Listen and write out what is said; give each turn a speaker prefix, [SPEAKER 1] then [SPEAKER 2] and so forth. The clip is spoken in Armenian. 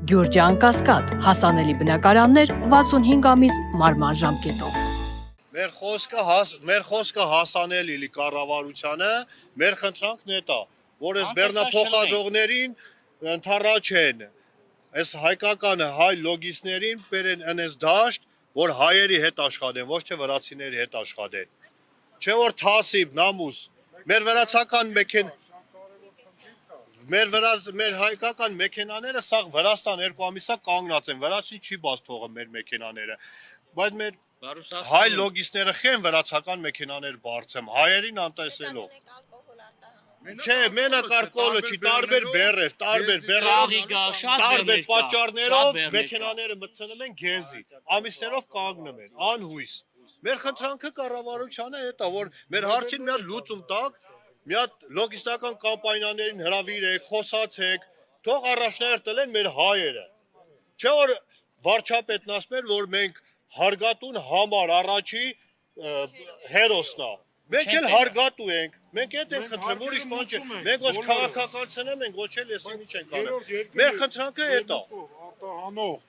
[SPEAKER 1] Գյուրջան Կասկադ, հասանելի բնակարաններ 65 ամիս մարման ժամկետով։
[SPEAKER 2] Մեր խոսքը հասանելի լի կառավարությանը, մեր խնդրանքն է դա, որ այս բեռնափոխադրողներին ընդառաջեն, այս հայկական հայ լոգիստներին բերեն այնպես դաշտ, որ հայերի հետ աշխատեն, ոչ թե վրացիների հետ աշխատեն։ Չէ որ թասիբ, նամուս, մեր վրացական մեր հայկական մեքենաները սաղ Վրաստան 2 ամիսա կանգնած են, վրացին չի բաց թողը մեր մեքենաները, բայց մեր հայ լոգիստները խեն վրացական մեքենաներ բարձեմ, հայերին անտեսելով։ Չէ, մենակ ալկոհոլը չի, տարբեր բեռեր, տարբեր պատճառներով մեքենաները մտցնում են գեզի, ամիսներով կանգնում են, անհույս։ Մեր խնդրանքը կառավարությանը է դա, որ մեր հարցին մի հատ լուծում տակ, մի հատ լոգիստական կամպանիաներին հրավիրեք, խոսացեք, թող առաջնահերթ տվեն մեր հայերը։ Չէ որ վարչապետն ասում էր, որ մենք հարգատուն համար առաջի հերոսն է։ Մենք էլ հարգատու ենք, մենք էդ ենք խնդրում, ուրիշ բան չէ։ Մենք ոչ քաղաքականացնեմ ենք, ոչ էլ եսիմի չենք անում։ Մեր խնդրանքը է դա։